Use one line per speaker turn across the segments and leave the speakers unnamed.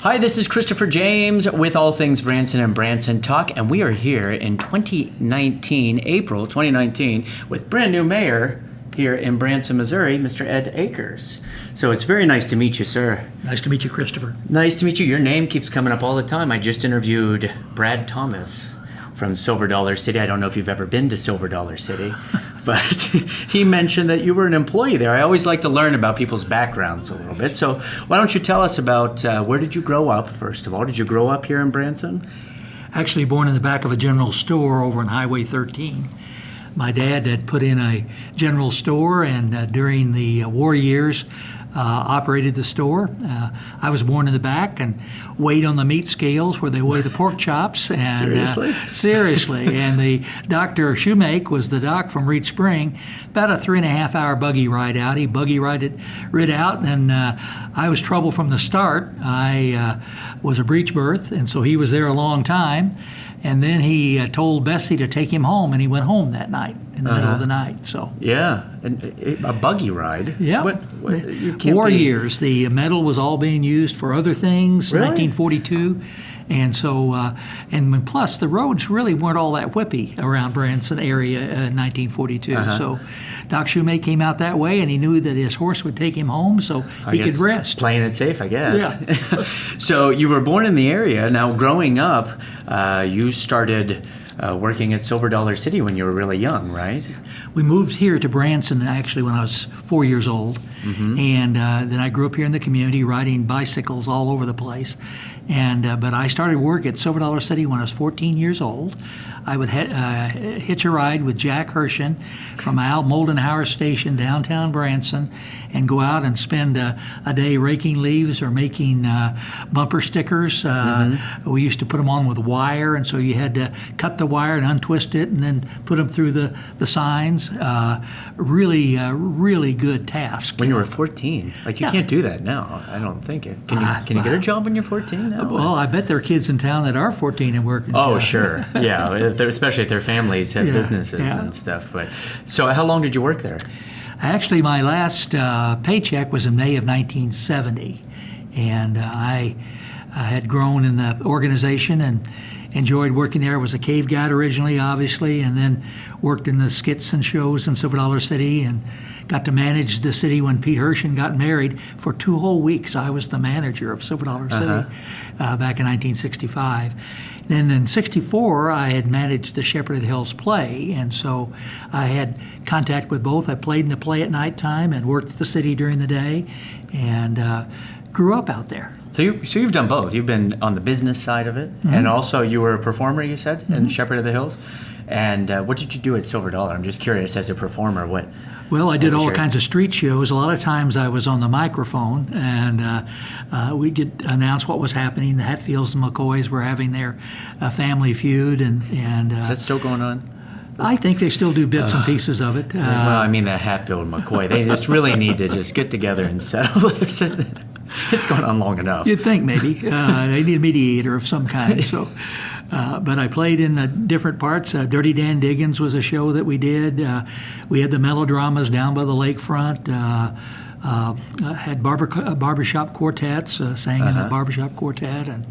Hi, this is Christopher James with All Things Branson and Branson Talk, and we are here in 2019, April 2019, with brand new mayor here in Branson, Missouri, Mr. Edd Akers. So it's very nice to meet you, sir.
Nice to meet you, Christopher.
Nice to meet you. Your name keeps coming up all the time. I just interviewed Brad Thomas from Silver Dollar City. I don't know if you've ever been to Silver Dollar City, but he mentioned that you were an employee there. I always like to learn about people's backgrounds a little bit. So why don't you tell us about where did you grow up, first of all? Did you grow up here in Branson?
Actually born in the back of a general store over on Highway 13. My dad had put in a general store, and during the war years, operated the store. I was born in the back and weighed on the meat scales where they weigh the pork chops. And,
Seriously?
Seriously. And the Dr. Shoemake was the doc from Reed Spring. About a 3.5-hour buggy ride out. He buggy rid out, and I was trouble from the start. I was a breech birth, and so he was there a long time. And then he told Bessie to take him home, and he went home that night in the middle of the night. So
yeah, and a buggy ride.
Yeah, war years. The metal was all being used for other things.
Really?
1942, and so and plus the roads really weren't all that whippy around Branson area in 1942. So Doc Shoemake came out that way, and he knew that his horse would take him home, so he could rest.
Playing it safe, I guess.
Yeah.
So you were born in the area. Now, growing up, you started working at Silver Dollar City when you were really young, right?
We moved here to Branson actually when I was 4 years old, and then I grew up here in the community riding bicycles all over the place. And but I started work at Silver Dollar City when I was 14 years old. I would hitch a ride with Jack Hershen from Al Moldenhauer Station downtown Branson, and go out and spend a day raking leaves or making bumper stickers. We used to put them on with wire, and so you had to cut the wire and untwist it, and then put them through the signs. Really good task.
When you were 14, like you can't do that now. I don't think. Can you get a job when you're 14 now?
Well, I bet there are kids in town that are 14 and working.
Oh, sure. Yeah, especially if their families have businesses and stuff. But so, how long did you work there?
Actually, my last paycheck was in May of 1970, and I had grown in the organization and enjoyed working there. I was a cave guide originally, obviously, and then worked in the skits and shows in Silver Dollar City, and got to manage the city when Pete Hershen got married for 2 whole weeks. I was the manager of Silver Dollar City back in 1965. Then in 64, I had managed the Shepherd of the Hills play, and so I had contact with both. I played in the play at nighttime and worked at the city during the day, and grew up out there.
So you've done both. You've been on the business side of it, and also you were a performer, you said, in Shepherd of the Hills. And what did you do at Silver Dollar? I'm just curious, as a performer, what?
Well, I did all kinds of street shows. A lot of times I was on the microphone, and we'd get announce what was happening. The Hatfields and McCoys were having their family feud, and
is that still going on?
I think they still do bits and pieces of it.
Well, I mean, the Hatfield and McCoy, they just really need to just get together and settle this. It's gone on long enough.
You'd think maybe. They need a mediator of some kind. So, but I played in the different parts. Dirty Dan Diggins was a show that we did. We had the melodramas down by the lakefront. Had barbershop quartets, sang in the barbershop quartet, and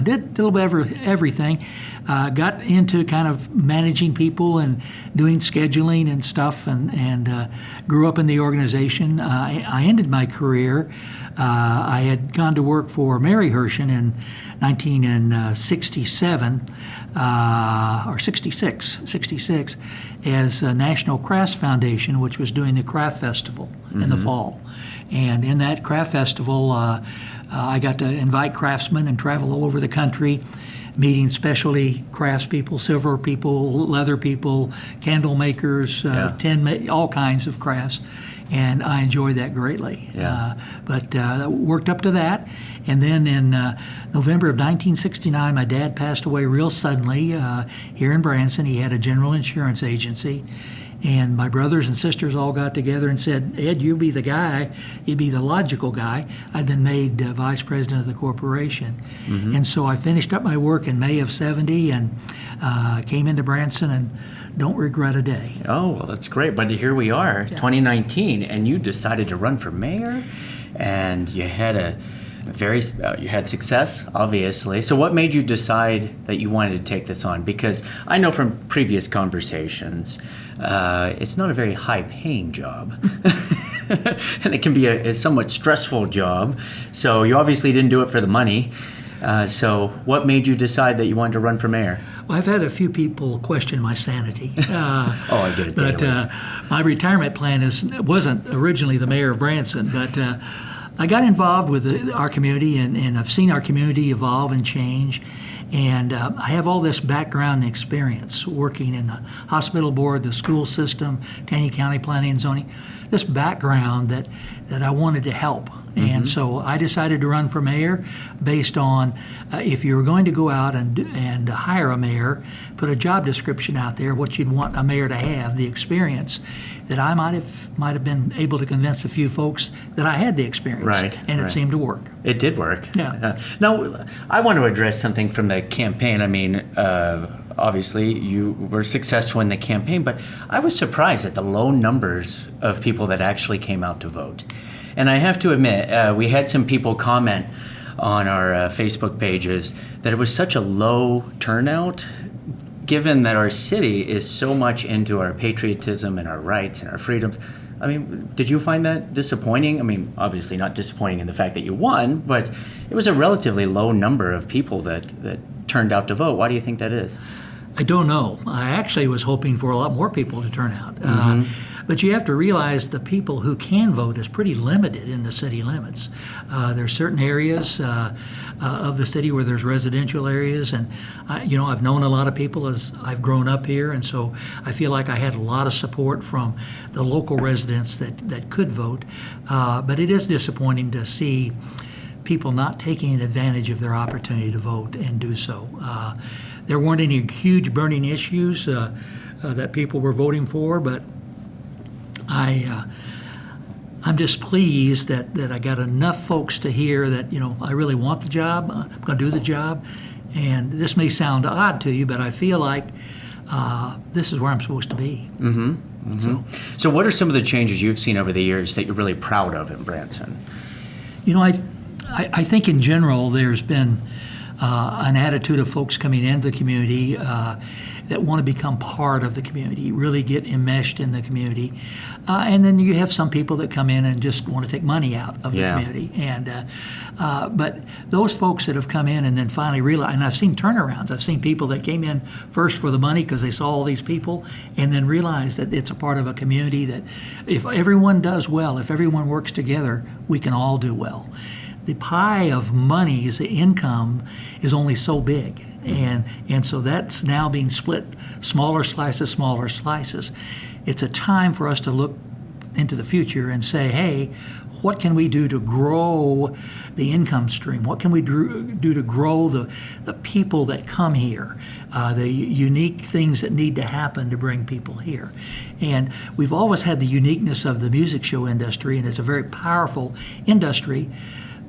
did a little bit of everything. Got into kind of managing people and doing scheduling and stuff, and grew up in the organization. I ended my career. I had gone to work for Mary Hershen in 1967 or 66 as a National Crafts Foundation, which was doing the craft festival in the fall. And in that craft festival, I got to invite craftsmen and travel all over the country, meeting specialty crafts people, silver people, leather people, candle makers, all kinds of crafts. And I enjoyed that greatly. But worked up to that. And then in November of 1969, my dad passed away real suddenly here in Branson. He had a general insurance agency. And my brothers and sisters all got together and said, Ed, you'll be the guy. You'd be the logical guy. I'd been made vice president of the corporation. And so I finished up my work in May of 70 and came into Branson and don't regret a day.
Oh, well, that's great. But here we are, 2019, and you decided to run for mayor, and you had You had success, obviously. So what made you decide that you wanted to take this on? Because I know from previous conversations, it's not a very high-paying job. And it can be a somewhat stressful job. So you obviously didn't do it for the money. So what made you decide that you wanted to run for mayor?
Well, I've had a few people question my sanity.
I get it.
But my retirement plan wasn't originally the mayor of Branson, but I got involved with our community, and I've seen our community evolve and change. And I have all this background and experience working in the hospital board, the school system, Taney County Planning and Zoning, this background that I wanted to help. And so I decided to run for mayor based on if you were going to go out and hire a mayor, put a job description out there, what you'd want a mayor to have, the experience, that I might have been able to convince a few folks that I had the experience.
Right.
And it seemed to work.
It did work.
Yeah.
Now, I want to address something from the campaign. I mean, obviously, you were successful in the campaign, but I was surprised at the low numbers of people that actually came out to vote. And I have to admit, we had some people comment on our Facebook pages that it was such a low turnout, given that our city is so much into our patriotism and our rights and our freedoms. I mean, did you find that disappointing? I mean, obviously not disappointing in the fact that you won, but it was a relatively low number of people that turned out to vote. Why do you think that is?
I don't know. I actually was hoping for a lot more people to turn out. But you have to realize the people who can vote is pretty limited in the city limits. There are certain areas of the city where there's residential areas, and I've known a lot of people as I've grown up here, and so I feel like I had a lot of support from the local residents that could vote. But it is disappointing to see people not taking advantage of their opportunity to vote and do so. There weren't any huge burning issues that people were voting for, but I'm just pleased that I got enough folks to hear that, I really want the job, I'm going to do the job. And this may sound odd to you, but I feel like this is where I'm supposed to be.
So what are some of the changes you've seen over the years that you're really proud of in Branson?
I think in general there's been an attitude of folks coming into the community that want to become part of the community, really get enmeshed in the community. And then you have some people that come in and just want to take money out of the community. And but those folks that have come in and then finally realize, and I've seen turnarounds. I've seen people that came in first for the money because they saw all these people and then realized that it's a part of a community that if everyone does well, if everyone works together, we can all do well. The pie of monies, the income, is only so big. And so that's now being split smaller slices. It's a time for us to look into the future and say, hey, what can we do to grow the income stream? What can we do to grow the people that come here, the unique things that need to happen to bring people here? And we've always had the uniqueness of the music show industry, and it's a very powerful industry.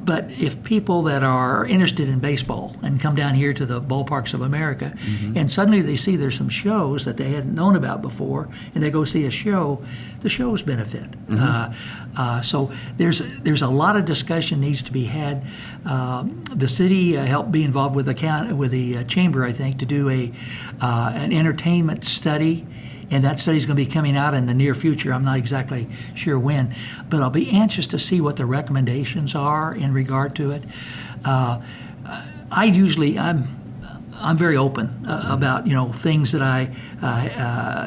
But if people that are interested in baseball and come down here to the ballparks of America, and suddenly they see there's some shows that they hadn't known about before, and they go see a show, the shows benefit. So there's a lot of discussion needs to be had. The city helped be involved with the chamber, I think, to do an entertainment study. And that study's going to be coming out in the near future. I'm not exactly sure when, but I'll be anxious to see what the recommendations are in regard to it. I'm very open about things that I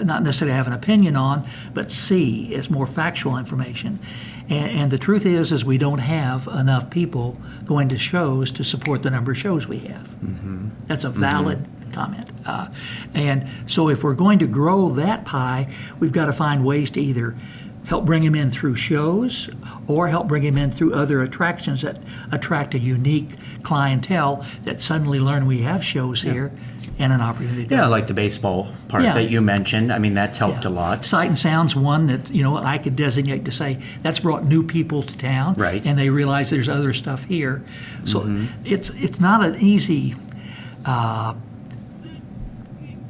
not necessarily have an opinion on, but see as more factual information. And the truth is we don't have enough people going to shows to support the number of shows we have. That's a valid comment. And so if we're going to grow that pie, we've got to find ways to either help bring them in through shows or help bring them in through other attractions that attract a unique clientele that suddenly learn we have shows here and an opportunity to
like the baseball part that you mentioned. I mean, that's helped a lot.
Sight and Sound's one that I could designate to say that's brought new people to town,
right?
And they realize there's other stuff here. So it's not an easy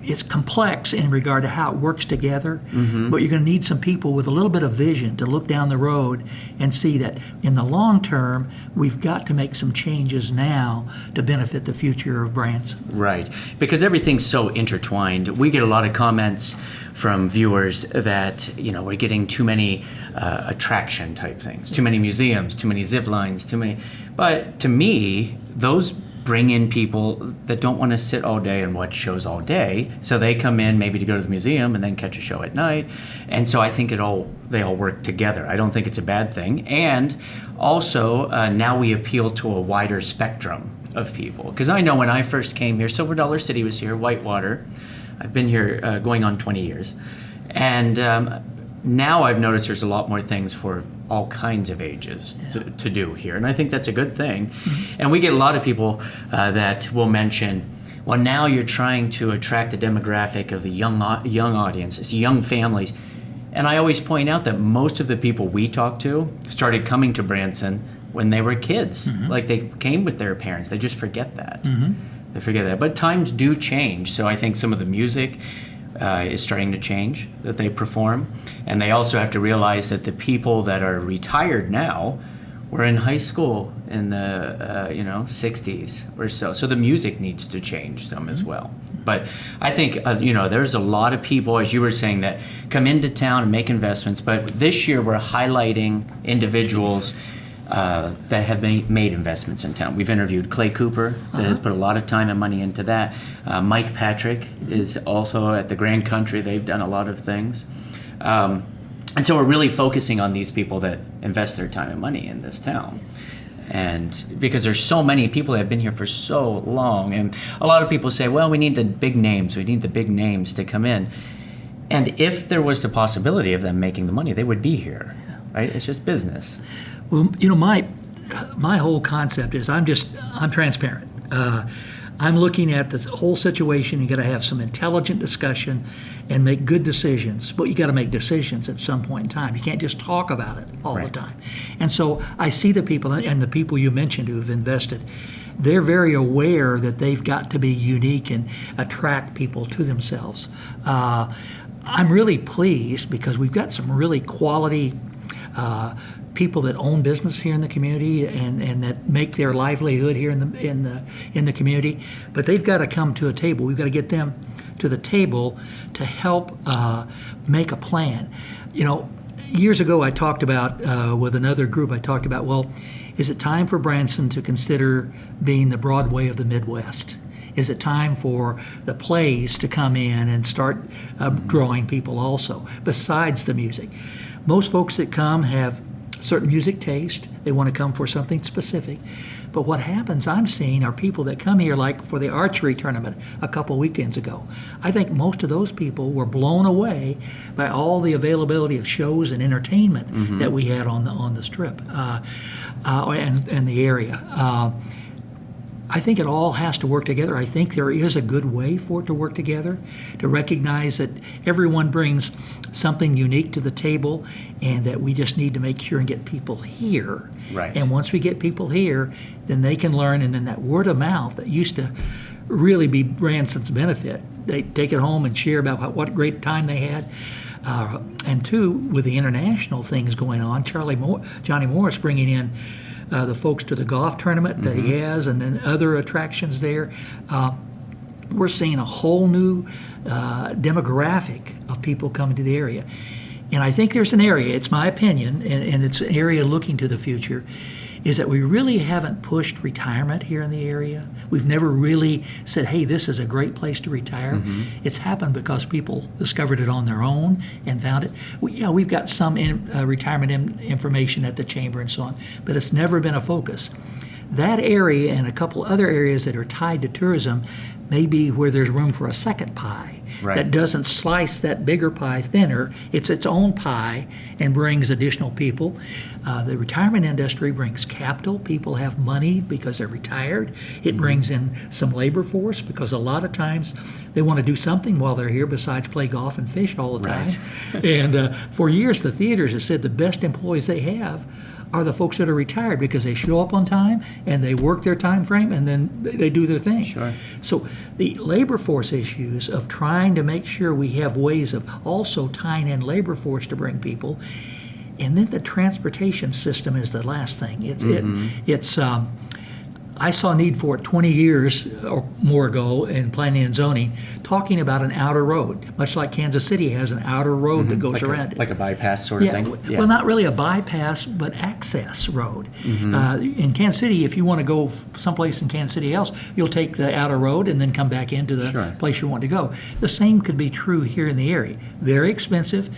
it's complex in regard to how it works together, but you're going to need some people with a little bit of vision to look down the road and see that in the long term, we've got to make some changes now to benefit the future of Branson.
Right, because everything's so intertwined. We get a lot of comments from viewers that, we're getting too many attraction type things, too many museums, too many zip lines, too many. But to me, those bring in people that don't want to sit all day and watch shows all day. So they come in maybe to go to the museum and then catch a show at night. And so I think they all work together. I don't think it's a bad thing. And also now we appeal to a wider spectrum of people. Because I know when I first came here, Silver Dollar City was here, Whitewater. I've been here going on 20 years. And now I've noticed there's a lot more things for all kinds of ages to do here. And I think that's a good thing. And we get a lot of people that will mention, well, now you're trying to attract the demographic of the young audiences, young families. And I always point out that most of the people we talk to started coming to Branson when they were kids. Like they came with their parents. They just forget that. They forget that. But times do change. So I think some of the music is starting to change that they perform. And they also have to realize that the people that are retired now were in high school in the 60s or so. So the music needs to change some as well. But I think, there's a lot of people, as you were saying, that come into town and make investments. But this year we're highlighting individuals that have made investments in town. We've interviewed Clay Cooper, that has put a lot of time and money into that. Mike Patrick is also at the Grand Country. They've done a lot of things. And so we're really focusing on these people that invest their time and money in this town. And because there's so many people that have been here for so long, and a lot of people say, well, we need the big names. We need the big names to come in. And if there was the possibility of them making the money, they would be here, right? It's just business.
Well, my whole concept is I'm transparent. I'm looking at the whole situation. You got to have some intelligent discussion and make good decisions. But you got to make decisions at some point in time. You can't just talk about it all the time. And so I see the people, and the people you mentioned who have invested, they're very aware that they've got to be unique and attract people to themselves. I'm really pleased because we've got some really quality people that own business here in the community and that make their livelihood here in the community, but they've got to come to a table. We've got to get them to the table to help make a plan. Years ago I talked about with another group. I talked about, well, is it time for Branson to consider being the Broadway of the Midwest? Is it time for the plays to come in and start drawing people also, besides the music? Most folks that come have certain music taste. They want to come for something specific. But what happens, I'm seeing, are people that come here like for the archery tournament a couple weekends ago. I think most of those people were blown away by all the availability of shows and entertainment that we had on the strip and the area. I think it all has to work together. I think there is a good way for it to work together, to recognize that everyone brings something unique to the table and that we just need to make sure and get people here.
Right.
And once we get people here, then they can learn, and then that word of mouth that used to really be Branson's benefit, they take it home and share about what great time they had. And two, with the international things going on, Johnny Morris bringing in the folks to the golf tournament that he has, and then other attractions there. We're seeing a whole new demographic of people coming to the area. And I think there's an area, it's my opinion, and it's an area looking to the future, is that we really haven't pushed retirement here in the area. We've never really said, hey, this is a great place to retire. It's happened because people discovered it on their own and found it. We've got some retirement information at the chamber and so on, but it's never been a focus. That area and a couple other areas that are tied to tourism may be where there's room for a second pie that doesn't slice that bigger pie thinner. It's its own pie and brings additional people. The retirement industry brings capital. People have money because they're retired. It brings in some labor force because a lot of times they want to do something while they're here besides play golf and fish all the time. And for years, the theaters have said the best employees they have are the folks that are retired because they show up on time and they work their time frame and then they do their thing.
Sure.
So the labor force issues of trying to make sure we have ways of also tying in labor force to bring people, and then the transportation system is the last thing. I saw a need for it 20 years or more ago in planning and zoning, talking about an outer road, much like Kansas City has an outer road that goes around it.
Like a bypass sort of thing? Yeah.
Well, not really a bypass, but access road. In Kansas City, if you want to go someplace in Kansas City else, you'll take the outer road and then come back into the place you want to go. The same could be true here in the area. Very expensive.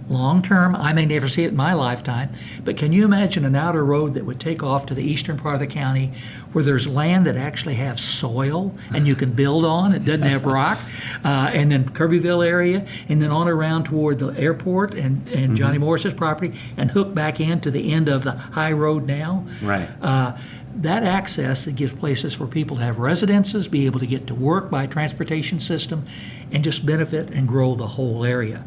Long term, I may never see it in my lifetime, but can you imagine an outer road that would take off to the eastern part of the county where there's land that actually have soil and you can build on, it doesn't have rock, and then Kirbyville area, and then on around toward the airport and Johnny Morris's property, and hook back into the end of the high road now?
Right.
That access that gives places for people to have residences, be able to get to work by transportation system, and just benefit and grow the whole area.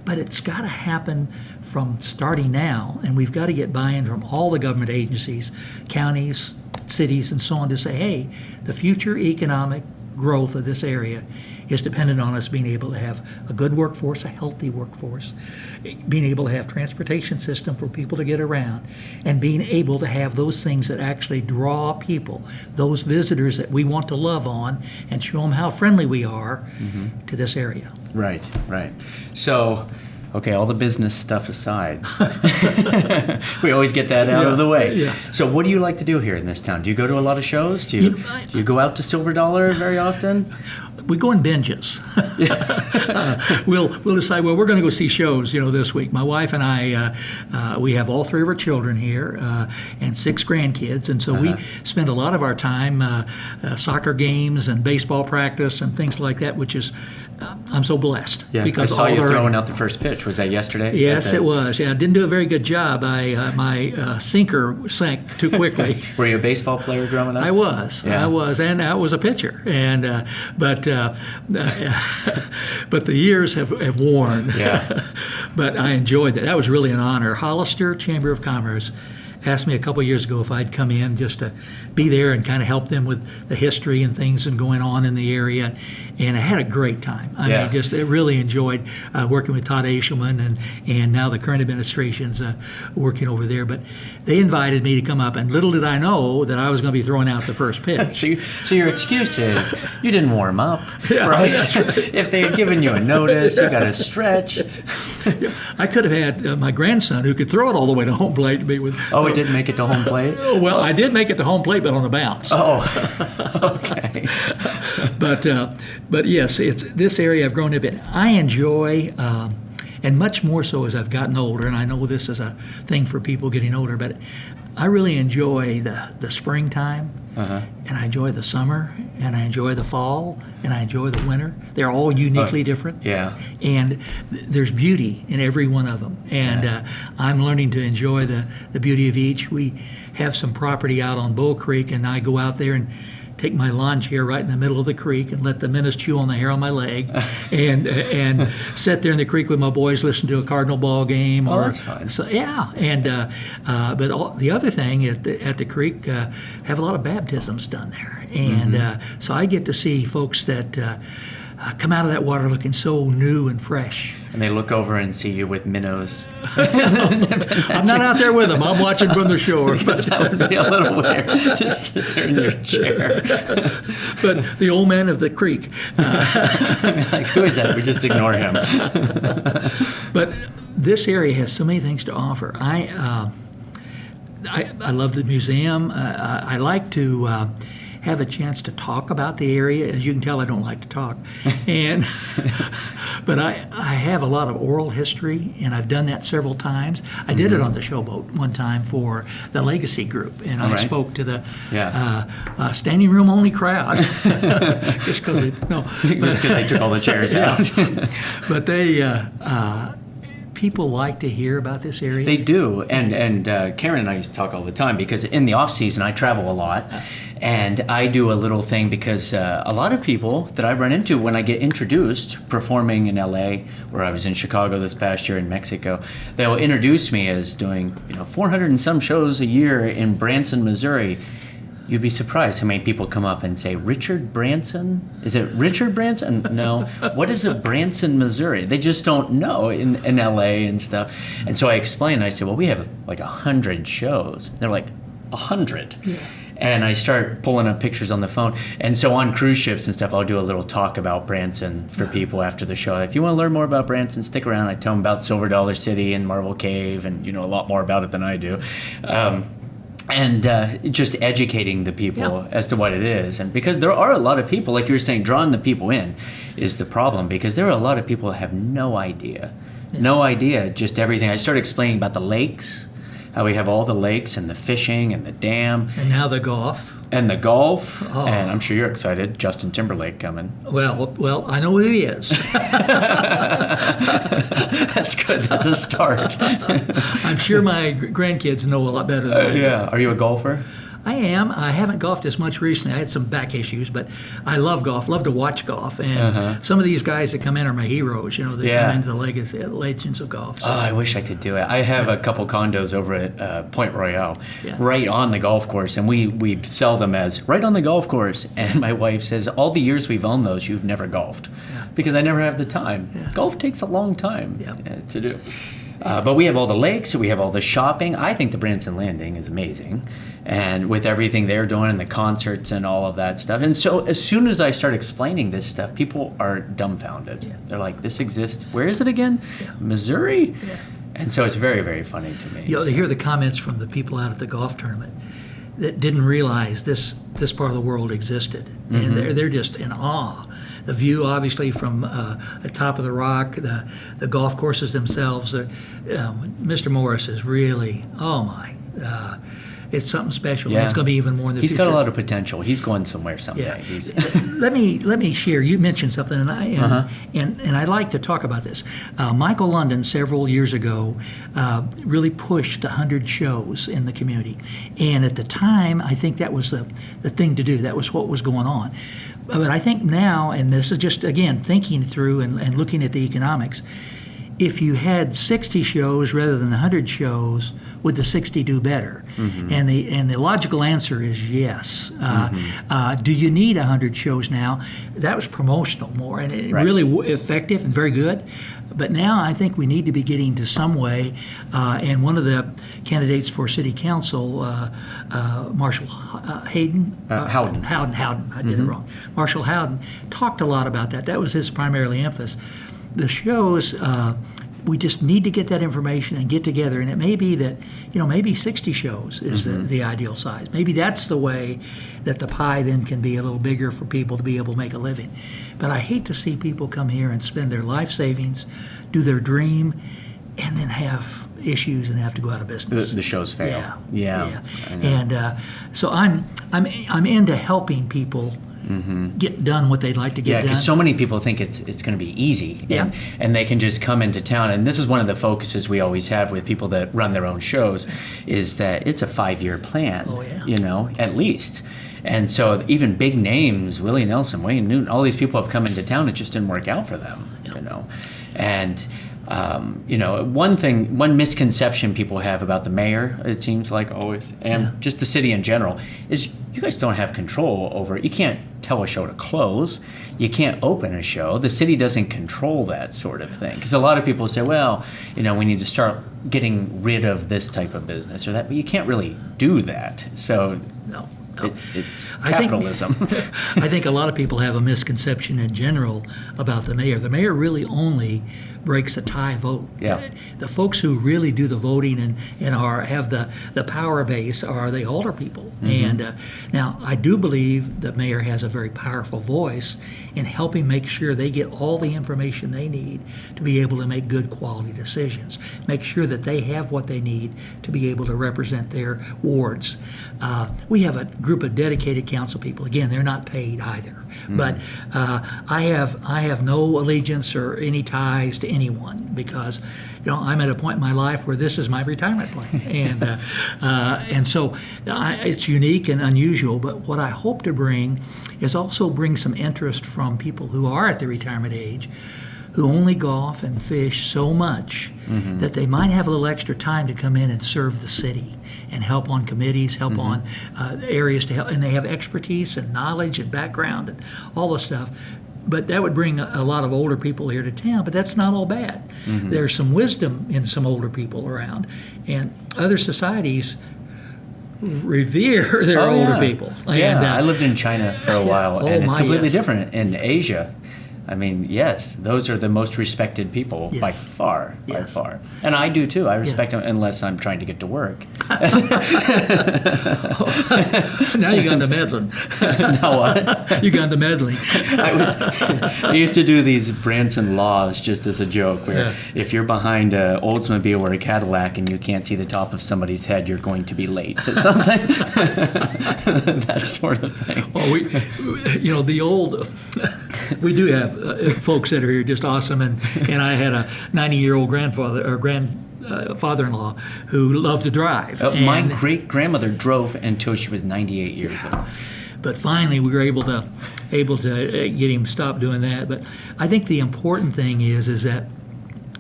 But it's got to happen from starting now, and we've got to get buy-in from all the government agencies, counties, cities, and so on to say, hey, the future economic growth of this area is dependent on us being able to have a good workforce, a healthy workforce, being able to have transportation system for people to get around, and being able to have those things that actually draw people, those visitors that we want to love on and show them how friendly we are to this area.
Right, right. So, okay, all the business stuff aside, we always get that out of the way.
Yeah.
So what do you like to do here in this town? Do you go to a lot of shows? Do you go out to Silver Dollar very often?
We go in binges. We'll decide, well, we're going to go see shows, this week. My wife and I, we have all three of our children here and 6 grandkids, and so we spend a lot of our time soccer games and baseball practice and things like that, which is, I'm so blessed.
Yeah, because I saw you throwing out the first pitch. Was that yesterday?
Yes, it was. Yeah, I didn't do a very good job. My sinker sank too quickly.
Were you a baseball player growing up?
I was.
Yeah.
I was, and I was a pitcher. And but the years have worn.
Yeah.
But I enjoyed that. That was really an honor. Hollister Chamber of Commerce asked me a couple of years ago if I'd come in just to be there and kind of help them with the history and things and going on in the area. And I had a great time. I mean, I really enjoyed working with Todd Ashelman and now the current administration's working over there. But they invited me to come up, and little did I know that I was going to be throwing out the first pitch.
So your excuse is you didn't warm up, right?
That's right.
If they had given you a notice, you got to stretch.
I could have had my grandson who could throw it all the way to home plate to be with.
Oh, it didn't make it to home plate?
Well, I did make it to home plate, but on the bounce.
Oh, okay.
But yes, it's this area I've grown up in. I enjoy, and much more so as I've gotten older, and I know this is a thing for people getting older, but I really enjoy the springtime, and I enjoy the summer, and I enjoy the fall, and I enjoy the winter. They're all uniquely different.
Yeah.
And there's beauty in every one of them. And I'm learning to enjoy the beauty of each. We have some property out on Bull Creek, and I go out there and take my lawn chair right in the middle of the creek and let the minnows chew on the hair on my leg, and sit there in the creek with my boys, listen to a Cardinal ball game.
That's fine.
So, yeah, and but the other thing at the creek, have a lot of baptisms done there, and so I get to see folks that come out of that water looking so new and fresh.
And they look over and see you with minnows.
I'm not out there with them. I'm watching from the shore. But
that would be a little weird. Just sit there in your chair.
But the old man of the creek.
Like, who is that? We just ignore him.
But this area has so many things to offer. I love the museum. I like to have a chance to talk about the area. As you can tell, I don't like to talk. But I have a lot of oral history, and I've done that several times. I did it on the Showboat one time for the Legacy Group, and I spoke to the standing room only crowd. Just because they took
all the chairs out.
But they people like to hear about this area?
They do, and Karen and I used to talk all the time because in the off season I travel a lot, and I do a little thing because a lot of people that I run into when I get introduced performing in LA, or I was in Chicago this past year, in Mexico, they'll introduce me as doing 400 and some shows a year in Branson, Missouri. You'd be surprised how many people come up and say, Richard Branson? Is it Richard Branson? No. What is a Branson, Missouri? They just don't know in LA and stuff. And so I explained, I said, well, we have like 100 shows. They're like, 100? Yeah. And I start pulling up pictures on the phone. And so on cruise ships and stuff, I'll do a little talk about Branson for people after the show. If you want to learn more about Branson, stick around. I tell them about Silver Dollar City and Marble Cave, and a lot more about it than I do. And just educating the people as to what it is. And because there are a lot of people, like you were saying, drawing the people in is the problem, because there are a lot of people that have no idea. No idea, just everything. I started explaining about the lakes, how we have all the lakes and the fishing and the dam.
And now the golf.
And the golf.
Oh.
And I'm sure you're excited. Justin Timberlake coming.
Well, I know who he is.
That's good. That's a start.
I'm sure my grandkids know a lot better than I do.
Yeah. Are you a golfer?
I am. I haven't golfed as much recently. I had some back issues, but I love golf, love to watch golf. And some of these guys that come in are my heroes, that come into the legends of golf. So.
Oh, I wish I could do it. I have a couple condos over at Point Royale, right on the golf course, and we sell them as right on the golf course. And my wife says, all the years we've owned those, you've never golfed. Yeah. Because I never have the time. Yeah. Golf takes a long time to do. But we have all the lakes, we have all the shopping. I think the Branson Landing is amazing. And with everything they're doing and the concerts and all of that stuff. And so as soon as I start explaining this stuff, people are dumbfounded. Yeah. They're like, this exists. Where is it again? Yeah. Missouri? Yeah. And so it's very, very funny to me.
To hear the comments from the people out at the golf tournament that didn't realize this part of the world existed. And they're just in awe. The view, obviously, from the top of the rock, the golf courses themselves. Mr. Morris is really, it's something special. Yeah. And it's going to be even more in the future.
He's got a lot of potential. He's going somewhere someday.
Yeah. Let me share. You mentioned something, and I'd like to talk about this. Michael London, several years ago, really pushed 100 shows in the community, and at the time, I think that was the thing to do. That was what was going on. But I think now, and this is just, again, thinking through and looking at the economics, if you had 60 shows rather than 100 shows, would the 60 do better? And the logical answer is yes. Do you need 100 shows now? That was promotional more, and it really effective and very good. But now I think we need to be getting to some way, and one of the candidates for city council, Marshall Howden, I did it wrong. Marshall Howden talked a lot about that. That was his primarily emphasis. The shows, we just need to get that information and get together. And it may be that, maybe 60 shows is the ideal size. Maybe that's the way that the pie then can be a little bigger for people to be able to make a living. But I hate to see people come here and spend their life savings, do their dream, and then have issues and have to go out of business.
The shows fail. Yeah.
And so I'm into helping people get done what they'd like to get done.
Yeah, because so many people think it's going to be easy, and they can just come into town. And this is one of the focuses we always have with people that run their own shows, is that it's a 5-year plan. At least. And so even big names, Willie Nelson, Wayne Newton, all these people have come into town. It just didn't work out for them. And one misconception people have about the mayor, it seems like always, and just the city in general, is you guys don't have control over it. You can't tell a show to close. You can't open a show. The city doesn't control that sort of thing. Because a lot of people say, well, we need to start getting rid of this type of business or that, but you can't really do that. So
no.
It's capitalism.
I think a lot of people have a misconception in general about the mayor. The mayor really only breaks a tie vote.
Yeah.
The folks who really do the voting and have the power base are the older people. And now I do believe the mayor has a very powerful voice in helping make sure they get all the information they need to be able to make good quality decisions. Make sure that they have what they need to be able to represent their wards. We have a group of dedicated council people. Again, they're not paid either. But I have no allegiance or any ties to anyone because, I'm at a point in my life where this is my retirement plan, and so it's unique and unusual. But what I hope to bring is also bring some interest from people who are at the retirement age, who only golf and fish so much that they might have a little extra time to come in and serve the city and help on committees, help on areas to help, and they have expertise and knowledge and background and all the stuff. But that would bring a lot of older people here to town, but that's not all bad. There's some wisdom in some older people around, and other societies revere their older people.
Yeah,
And,
I lived in China for a while, and it's completely
yes.
different in Asia. I mean, yes, those are the most respected people by
Yes.
far, by
Yes.
far. And I do too. I respect them unless I'm trying to get to work.
Now you got into meddling.
No, what?
You got into meddling.
I used to do these Branson laws just as a joke, where if you're behind an Oldsmobile or a Cadillac and you can't see the top of somebody's head, you're going to be late to something. That sort of thing.
Well, we do have folks that are here just awesome, and I had a 90-year-old father-in-law who loved to drive.
My
And-
great-grandmother drove until she was 98 years old.
But finally, we were able to get him to stop doing that. But I think the important thing is that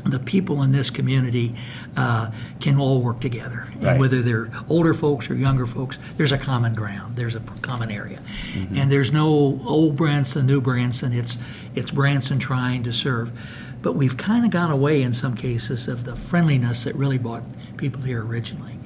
the people in this community can all work together.
Right.
And whether they're older folks or younger folks, there's a common ground. There's a common area. And there's no old Branson, new Branson. It's Branson trying to serve. But we've kind of gone away in some cases of the friendliness that really brought people here originally.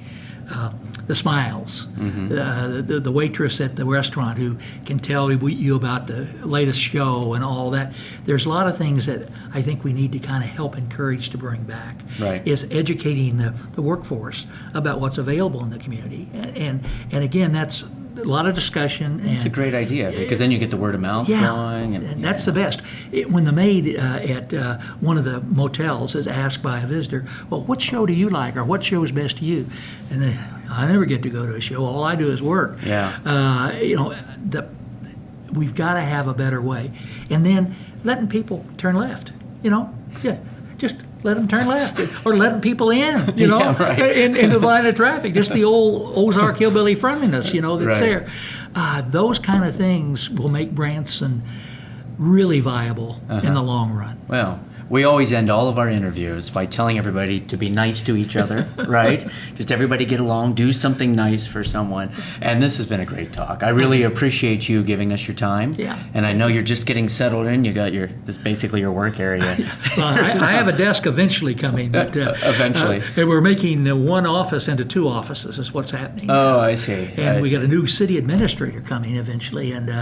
The smiles, the waitress at the restaurant who can tell you about the latest show and all that. There's a lot of things that I think we need to kind of help encourage to bring back.
Right.
Is educating the workforce about what's available in the community. And again, that's a lot of discussion.
It's a great idea because then you get the word of mouth going.
And that's the best. When the maid at one of the motels is asked by a visitor, well, what show do you like, or what show is best to you? And then, I never get to go to a show. All I do is work.
Yeah.
We've got to have a better way. And then letting people turn left, just let them turn left, or letting people in,
Yeah, right.
in the line of traffic. Just the old Ozark hillbilly friendliness, that's
Right.
there. Those kind of things will make Branson really viable in the long run.
Well, we always end all of our interviews by telling everybody to be nice to each other, right? Just everybody get along, do something nice for someone. And this has been a great talk. I really appreciate you giving us your time.
Yeah.
And I know you're just getting settled in. You got this is basically your work area.
Well, I have a desk eventually coming, but
Eventually.
and we're making one office into two offices is what's happening.
Oh, I see.
And we got a new city administrator coming eventually, and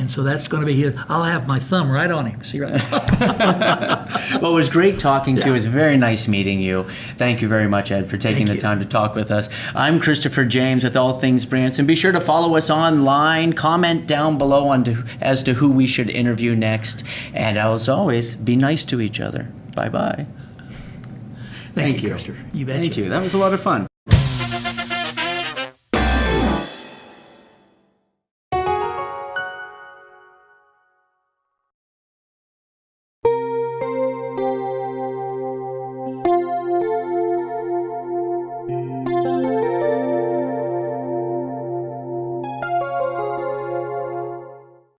so that's going to be. I'll have my thumb right on him. See right.
Well, it was great talking to you. It was very nice meeting you. Thank you very much, Ed, for taking
Thank
the
you.
time to talk with us. I'm Christopher James with All Things Branson. Be sure to follow us online. Comment down below as to who we should interview next. And as always, be nice to each other. Bye-bye.
Thank you, Christopher. You betcha.
Thank you. That was a lot of fun.